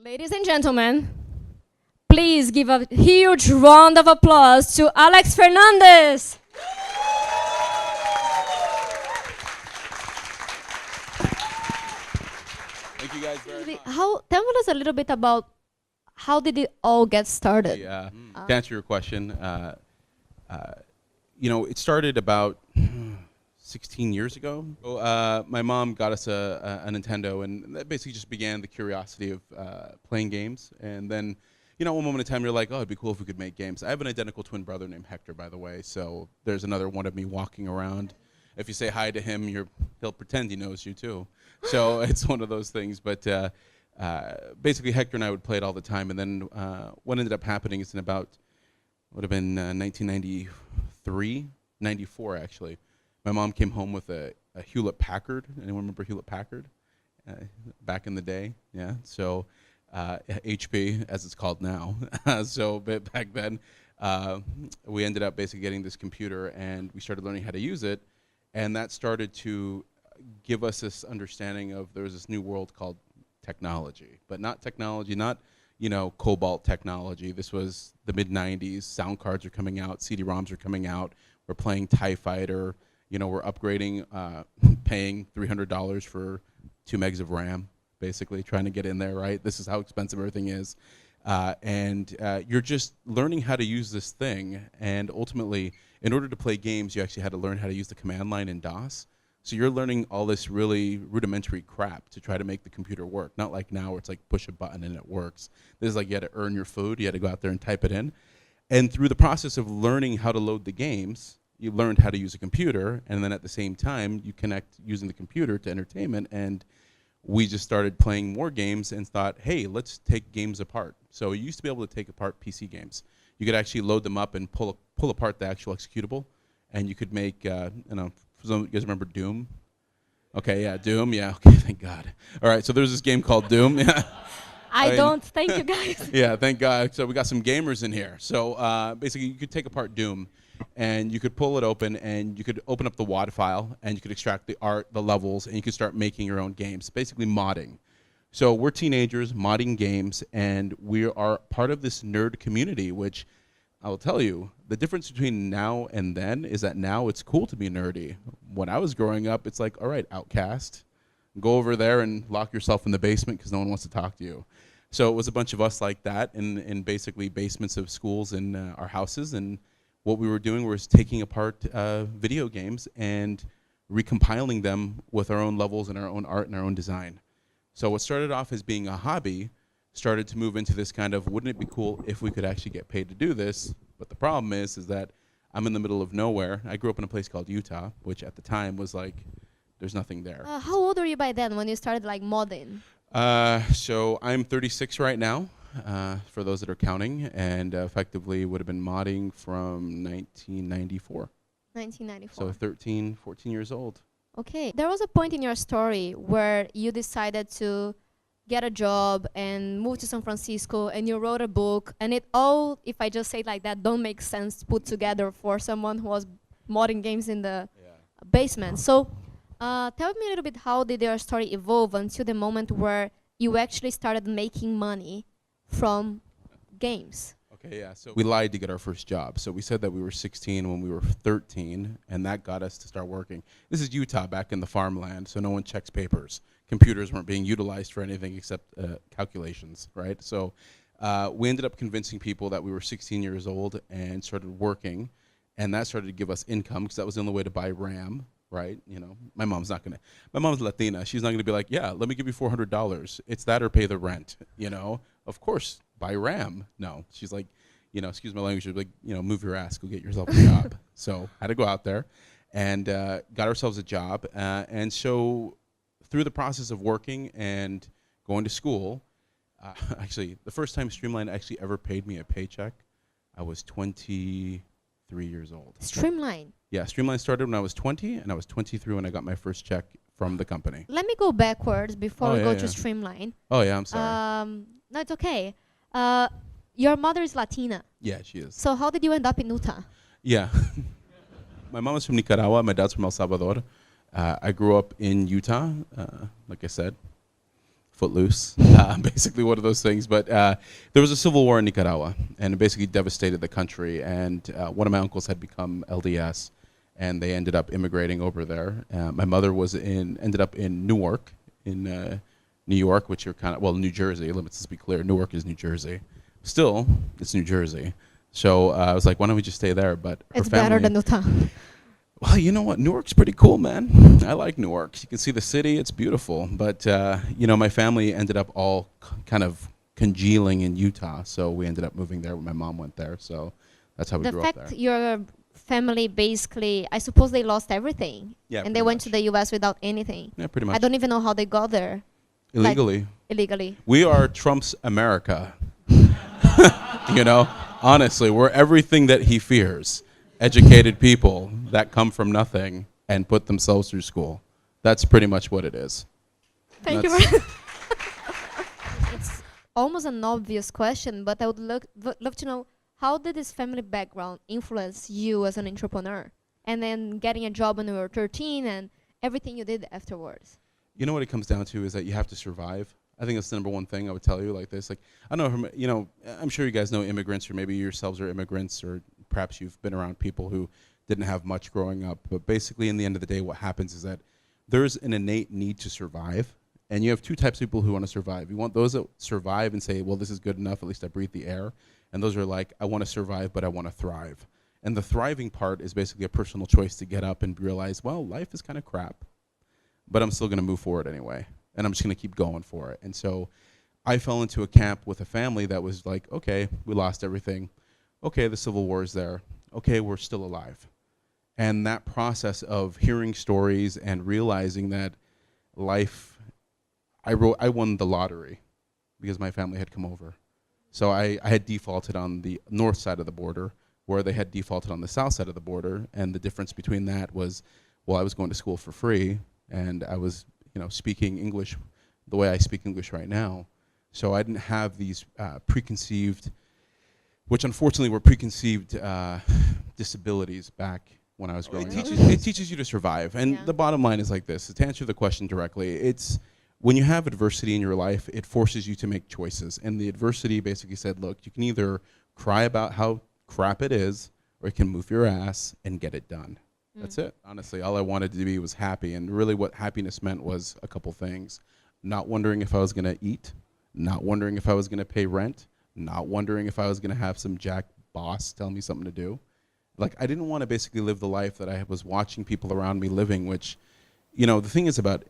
Ladies and gentlemen, please give a huge round of applause to Alex Fernandez. Thank you guys very much. Tell us a little bit about how did it all get started? To answer your question, it started about 16 years ago. My mom got us a Nintendo, and that basically just began the curiosity of playing games. And then, one moment in time, you're like, oh, it'd be cool if we could make games. I have an identical twin brother named Hector, by the way, so there's another one of me walking around. If you say hi to him, he'll pretend he knows you too. So it's one of those things. But basically, Hector and I would play it all the time. And then what ended up happening is in about, would have been 1993, 94 actually. My mom came home with a Hewlett-Packard. Anyone remember Hewlett-Packard? Back in the day, yeah. So HP, as it's called now. So back then, we ended up basically getting this computer, and we started learning how to use it. And that started to give us this understanding of there was this new world called technology. But not technology, not cobalt technology. This was the mid-90s. Sound cards are coming out. CD-ROMs are coming out. We're playing TIE Fighter. We're upgrading, paying $300 for 2 megs of RAM, basically, trying to get in there, right? This is how expensive everything is. And you're just learning how to use this thing. And ultimately, in order to play games, you actually had to learn how to use the command line in DOS. So you're learning all this really rudimentary crap to try to make the computer work. Not like now where it's like push a button and it works. This is like you had to earn your food. You had to go out there and type it in. And through the process of learning how to load the games, you learned how to use a computer, and then at the same time, you connect using the computer to entertainment, and we just started playing more games and thought, hey, let's take games apart. So you used to be able to take apart PC games. You could actually load them up and pull apart the actual executable, and you could make, you guys remember Doom? Okay, yeah, Doom, yeah, okay, thank God. All right, so there's this game called Doom. I don't, thank you guys. Yeah, thank God. So we got some gamers in here. So basically, you could take apart Doom, and you could pull it open, and you could open up the WAD file, and you could extract the art, the levels, and you could start making your own games, basically modding. So we're teenagers modding games, and we are part of this nerd community, which I will tell you, the difference between now and then is that now it's cool to be nerdy. When I was growing up, it's like, all right, outcast, go over there and lock yourself in the basement because no one wants to talk to you. So it was a bunch of us like that in basically basements of schools and our houses, and what we were doing was taking apart video games and recompiling them with our own levels and our own art and our own design. So what started off as being a hobby started to move into this kind of, wouldn't it be cool if we could actually get paid to do this? But the problem is that I'm in the middle of nowhere. I grew up in a place called Utah, which at the time was like, there's nothing there. How old were you by then when you started like modding? So I'm 36 right now. For those that are counting, and effectively would have been modding from 1994. 1994. So 13, 14 years old. Okay. There was a point in your story where you decided to get a job and move to San Francisco, and you wrote a book, and it all, if I just say it like that, don't make sense put together for someone who was modding games in the basement. So tell me a little bit, how did your story evolve until the moment where you actually started making money from games? Okay, yeah, so we lied to get our first job. So we said that we were 16 when we were 13, and that got us to start working. This is Utah, back in the farmland, so no one checks papers. Computers weren't being utilized for anything except calculations, right? So we ended up convincing people that we were 16 years old and started working, and that started to give us income because that was the only way to buy RAM, right? My mom's Latina. She's not gonna be like, yeah, let me give you $400. It's that or pay the rent, Of course, buy RAM. No, she's like, excuse my language, she's like, move your ass, go get yourself a job. So had to go out there and got ourselves a job. And so through the process of working and going to school, actually, the first time Streamline actually ever paid me a paycheck, I was 23 years old. Streamline? Yeah, Streamline started when I was 20, and I was 23 when I got my first check from the company. Let me go backwards before we go to Streamline. Oh, yeah, I'm sorry. No, it's okay. Your mother is Latina. Yeah, she is. So how did you end up in Utah? Yeah. My mom is from Nicaragua. My dad's from El Salvador. I grew up in Utah, like I said. Footloose, basically one of those things. But there was a civil war in Nicaragua, and it basically devastated the country. And one of my uncles had become LDS, and they ended up immigrating over there. My mother ended up in Newark, in New York, which are kind of, well, New Jersey. Let's be clear, Newark is New Jersey. Still, it's New Jersey. So I was like, why don't we just stay there? But her It's family, better than Newtown. well, you know what? Newark's pretty cool, man. I like Newark. You can see the city. It's beautiful. But, my family ended up all kind of congealing in Utah. So we ended up moving there when my mom went there. So that's how we The grew up fact there. your family basically, I suppose they lost everything. Yeah, And they pretty went to much. the US without anything. Yeah, pretty much. I don't even know how they got there Illegally. illegally. We are Trump's America. Honestly, we're everything that he fears. Educated people that come from nothing and put themselves through school. That's pretty much what it is. Thank you. That's- It's almost an obvious question, but I would love to know, how did this family background influence you as an entrepreneur? And then getting a job when you were 13 and everything you did afterwards. You know what it comes down to is that you have to survive. I think that's the number one thing I would tell you like this. Like, I don't know, I'm sure you guys know immigrants, or maybe yourselves are immigrants, or perhaps you've been around people who didn't have much growing up. But basically, in the end of the day, what happens is that there's an innate need to survive. And you have two types of people who want to survive. You want those that survive and say, well, this is good enough, at least I breathe the air. And those are like, I want to survive, but I want to thrive. And the thriving part is basically a personal choice to get up and realize, well, life is kind of crap, but I'm still going to move forward anyway. And I'm just going to keep going for it. And so I fell into a camp with a family that was like, okay, we lost everything. Okay, the Civil War is there. Okay, we're still alive. And that process of hearing stories and realizing that life, I won the lottery because my family had come over. So I had defaulted on the north side of the border, where they had defaulted on the south side of the border. And the difference between that was, well, I was going to school for free, and I was speaking English the way I speak English right now. So I didn't have these preconceived, which unfortunately were preconceived disabilities back when I was growing up. It teaches you to survive. And Yeah. the bottom line is like this. To answer the question directly, it's when you have adversity in your life, it forces you to make choices. And the adversity basically said, look, you can either cry about how crap it is, or you can move your ass and get it done. That's it. Honestly, all I wanted to be was happy. And really what happiness meant was a couple things. Not wondering if I was going to eat, not wondering if I was going to pay rent, not wondering if I was going to have some jack boss tell me something to do. Like, I didn't want to basically live the life that I was watching people around me living, which, the thing is about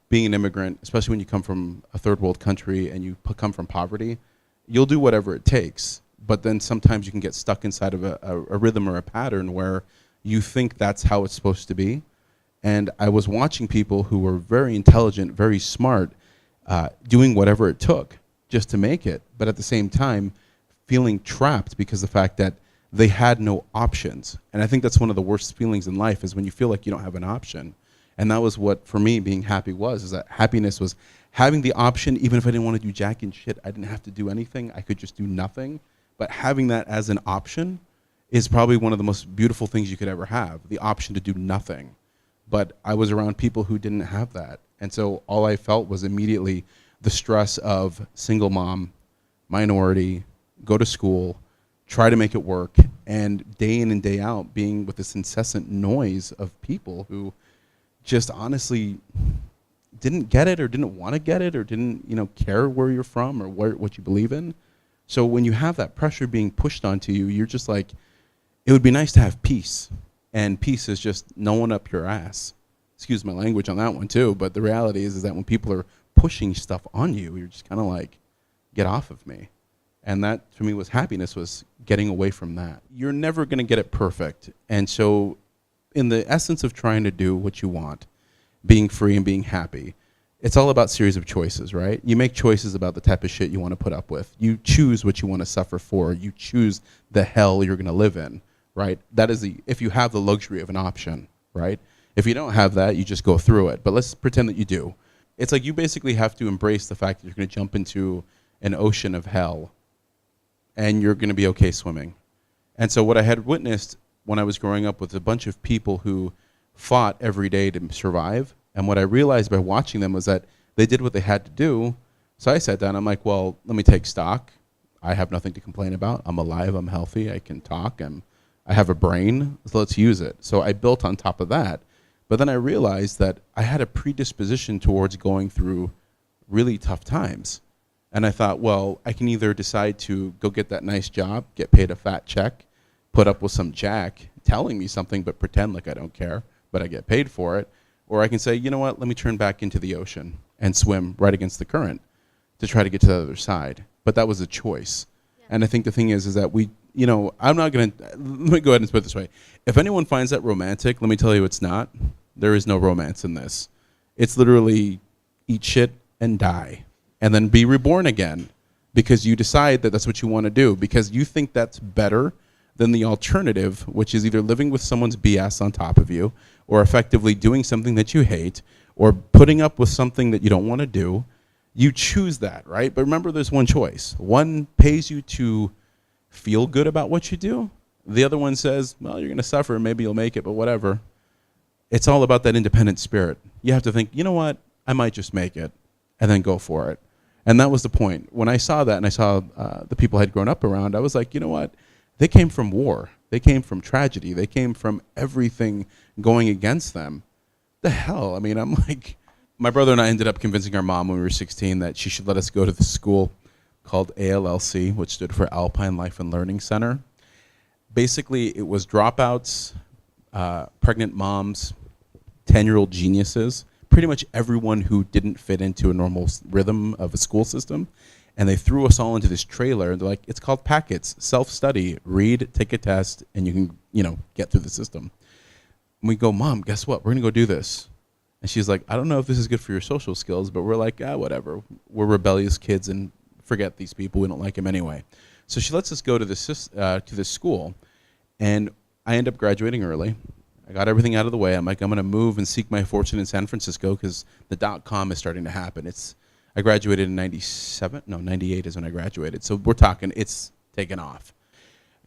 being an immigrant, especially when you come from a third world country and you come from poverty, you'll do whatever it takes. But then sometimes you can get stuck inside of a rhythm or a pattern where you think that's how it's supposed to be. And I was watching people who were very intelligent, very smart, doing whatever it took just to make it, but at the same time feeling trapped because of the fact that they had no options. And I think that's one of the worst feelings in life, is when you feel like you don't have an option. And that was what, for me, being happy was, is that happiness was having the option. Even if I didn't want to do jack and shit, I didn't have to do anything. I could just do nothing. But having that as an option is probably one of the most beautiful things you could ever have, the option to do nothing. But I was around people who didn't have that. And so all I felt was immediately the stress of single mom, minority, go to school, try to make it work, and day in and day out being with this incessant noise of people who just honestly didn't get it, or didn't want to get it, or didn't care where you're from or what you believe in. So when you have that pressure being pushed onto you, you're just like, it would be nice to have peace. And peace is just no one up your ass. Excuse my language on that one too, but the reality is that when people are pushing stuff on you, you're just kind of like, get off of me. And that, for me, was happiness, was getting away from that. You're never going to get it perfect. And so in the essence of trying to do what you want, being free and being happy, it's all about series of choices, right? You make choices about the type of shit you want to put up with. You choose what you want to suffer for. You choose the hell you're going to live in, right? That is if you have the luxury of an option, right? If you don't have that, you just go through it. But let's pretend that you do. It's like you basically have to embrace the fact that you're going to jump into an ocean of hell, and you're going to be okay swimming. And so what I had witnessed when I was growing up was a bunch of people who fought every day to survive. And what I realized by watching them was that they did what they had to do, So I sat down. I'm like, well, let me take stock. I have nothing to complain about. I'm alive. I'm healthy. I can talk. I have a brain. So let's use it. So I built on top of that. But then I realized that I had a predisposition towards going through really tough times. And I thought, well, I can either decide to go get that nice job, get paid a fat check, put up with some jack telling me something but pretend like I don't care, but I get paid for it. Or I can say, you know what, let me turn back into the ocean and swim right against the current to try to get to the other side. But that was a choice. Yeah. And I think the thing is that we, I'm not going to, let me go ahead and put it this way. If anyone finds that romantic, let me tell you it's not. There is no romance in this. It's literally eat shit and die and then be reborn again because you decide that that's what you want to do because you think that's better than the alternative, which is either living with someone's BS on top of you or effectively doing something that you hate or putting up with something that you don't want to do. You choose that, right? But remember, there's one choice. One pays you to feel good about what you do. The other one says, well, you're going to suffer. Maybe you'll make it, but whatever. It's all about that independent spirit. You have to think, you know what? I might just make it and then go for it. And that was the point. When I saw that and I saw the people I had grown up around, I was like, you know what? They came from war. They came from tragedy. They came from everything going against them. The hell? I mean, I'm like, my brother and I ended up convincing our mom when we were 16 that she should let us go to the school called ALLC, which stood for Alpine Life and Learning Center. Basically, it was dropouts, pregnant moms, 10-year-old geniuses, pretty much everyone who didn't fit into a normal rhythm of a school system. And they threw us all into this trailer, and they're like, it's called Packets, self-study, read, take a test, and you can, get through the system. And we go, Mom, guess what? We're going to go do this. And she's like, I don't know if this is good for your social skills, but we're like, whatever. We're rebellious kids, and forget these people. We don't like them anyway. So she lets us go to this school, and I end up graduating early. I got everything out of the way. I'm like, I'm going to move and seek my fortune in San Francisco because the .com is starting to happen. I graduated in 98 is when I graduated. So we're talking, it's taken off.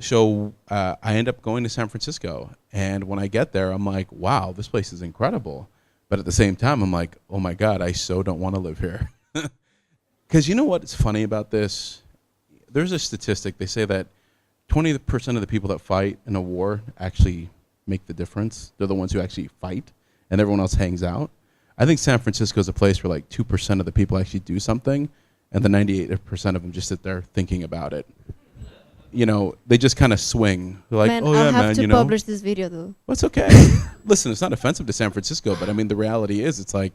So I end up going to San Francisco. And when I get there, I'm like, wow, this place is incredible. But at the same time, I'm like, oh my God, I so don't want to live here. Because you know what's funny about this? There's a statistic. They say that 20% of the people that fight in a war actually make the difference. They're the ones who actually fight, and everyone else hangs out. I think San Francisco is a place where like 2% of the people actually do something, and the 98% of them just sit there thinking about it. They just kind of swing. They're like, I'll have to publish this video though. Well, it's okay. Listen, it's not offensive to San Francisco, but I mean, the reality is it's like,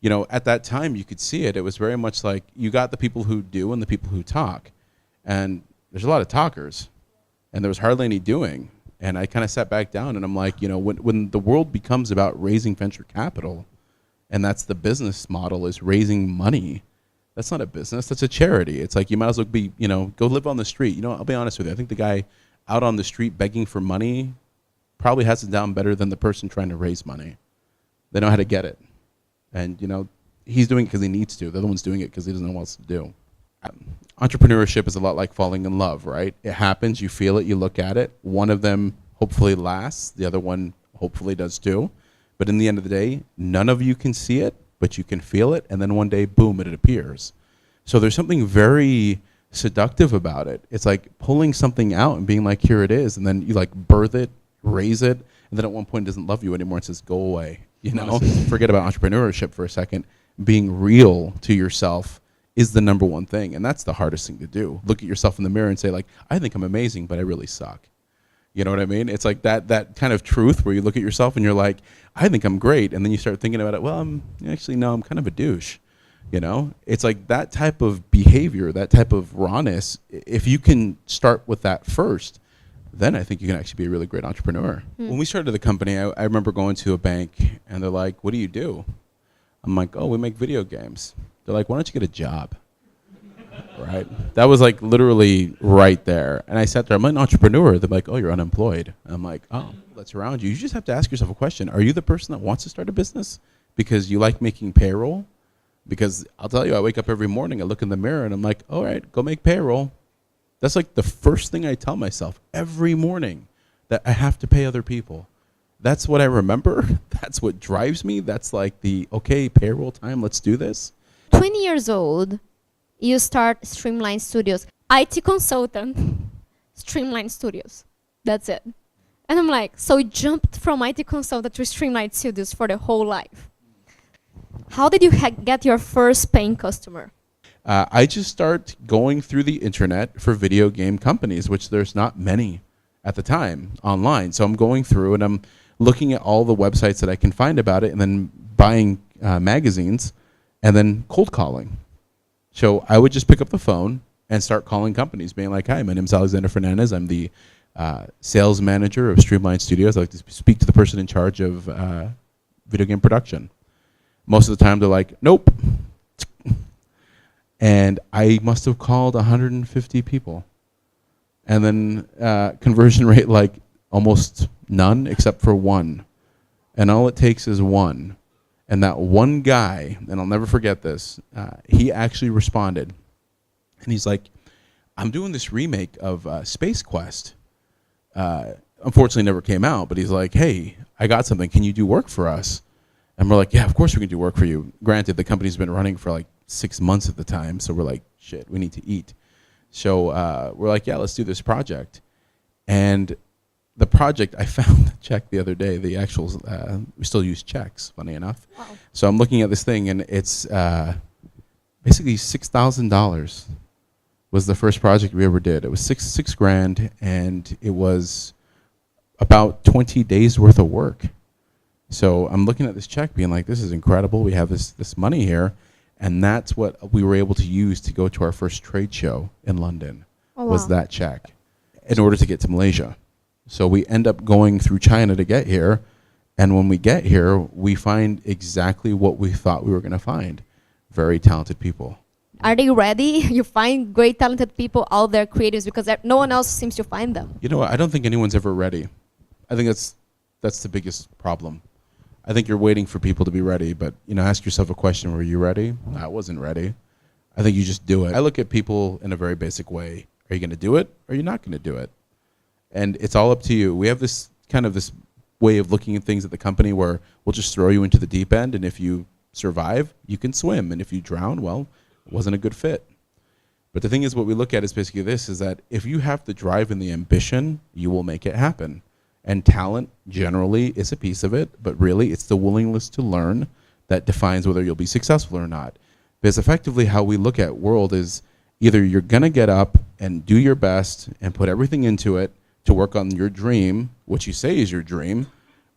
at that time you could see it. It was very much like you got the people who do and the people who talk. And there's a lot of talkers, and there was hardly any doing. And I kind of sat back down, and I'm like, when the world becomes about raising venture capital, and that's the business model is raising money, that's not a business, that's a charity. It's like you might as well be, go live on the street. I'll be honest with you. I think the guy out on the street begging for money probably has it down better than the person trying to raise money. They know how to get it. And, he's doing it because he needs to. The other one's doing it because he doesn't know what else to do. Entrepreneurship is a lot like falling in love, right? It happens, you feel it, you look at it. One of them hopefully lasts. The other one hopefully does too. But in the end of the day, none of you can see it, but you can feel it. And then one day, boom, it appears. So there's something very seductive about it. It's like pulling something out and being like, here it is. And then you like birth it, raise it. And then at one point it doesn't love you anymore. It says, go away. Forget about entrepreneurship for a second. Being real to yourself is the number one thing. And that's the hardest thing to do. Look at yourself in the mirror and say like, I think I'm amazing, but I really suck. You know what I mean? It's like that kind of truth where you look at yourself and you're like, I think I'm great. And then you start thinking about it. Well, I'm kind of a douche. It's like that type of behavior, that type of rawness. If you can start with that first, then I think you can actually be a really great entrepreneur. When we started the company, I remember going to a bank and they're like, what do you do? I'm like, oh, we make video games. They're like, why don't you get a job? Right? That was like literally right there. And I sat there, I'm an entrepreneur. They're like, oh, you're unemployed. I'm like, oh, that's around you. You just have to ask yourself a question. Are you the person that wants to start a business because you like making payroll? Because I'll tell you, I wake up every morning, I look in the mirror and I'm like, all right, go make payroll. That's like the first thing I tell myself every morning, that I have to pay other people. That's what I remember. That's what drives me. That's like okay, payroll time, let's do this. 20 years old, you start Streamline Studios. IT consultant, Streamline Studios. That's it. And I'm like, so you jumped from IT consultant to Streamline Studios for the whole life. How did you get your first paying customer? I just start going through the internet for video game companies, which there's not many at the time online. So I'm going through and I'm looking at all the websites that I can find about it and then buying magazines and then cold calling. So I would just pick up the phone and start calling companies, being like, hi, my name is Alexander Fernandez. I'm the sales manager of Streamline Studios. I'd like to speak to the person in charge of video game production. Most of the time they're like, nope. And I must have called 150 people. And then conversion rate like almost none except for one. And all it takes is one. And that one guy, and I'll never forget this, he actually responded. And he's like, I'm doing this remake of Space Quest. Unfortunately never came out, but he's like, hey, I got something. Can you do work for us? And we're like, yeah, of course we can do work for you. Granted, the company's been running for like 6 months at the time, so we're like, shit, we need to eat. So we're like, yeah, let's do this project. And the project, I found the check the other day, the actual, we still use checks, funny enough. Wow. So I'm looking at this thing, and it's basically $6,000 was the first project we ever did. It was six grand, and it was about 20 days worth of work. So I'm looking at this check being like, this is incredible. We have this money here. And that's what we were able to use to go to our first trade show in London, was that check, in order to get to Malaysia. So we end up going through China to get here. And when we get here, we find exactly what we thought we were going to find. Very talented people. Are they ready? You find great talented people out there, creatives, because no one else seems to find them. You know what? I don't think anyone's ever ready. I think that's the biggest problem. I think you're waiting for people to be ready, but ask yourself a question: were you ready? I wasn't ready. I think you just do it. I look at people in a very basic way. Are you going to do it, or are you not going to do it? And it's all up to you. We have this way of looking at things at the company where we'll just throw you into the deep end, and if you survive, you can swim, and if you drown, well, it wasn't a good fit. But the thing is, what we look at is basically this: is that if you have the drive and the ambition, you will make it happen. And talent generally is a piece of it, but really it's the willingness to learn that defines whether you'll be successful or not. Because effectively how we look at world is either you're going to get up and do your best and put everything into it to work on your dream, what you say is your dream,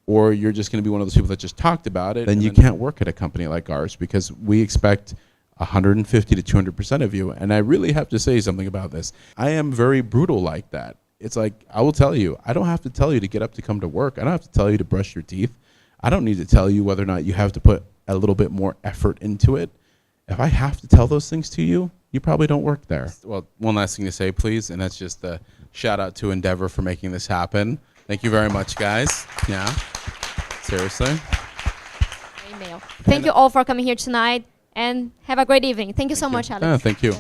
or you're just going to be one of those people that just talked about it. Then you can't work at a company like ours because we expect 150 to 200% of you. And I really have to say something about this. I am very brutal like that. It's like, I will tell you, I don't have to tell you to get up to come to work. I don't have to tell you to brush your teeth. I don't need to tell you whether or not you have to put a little bit more effort into it. If I have to tell those things to you, you probably don't work there. Well, one last thing to say, please, and that's just a shout out to Endeavor for making this happen. Thank you very much, guys. Yeah, seriously. Email. Thank you all for coming here tonight, and have a great evening. Thank you so much, Alex. Thank you.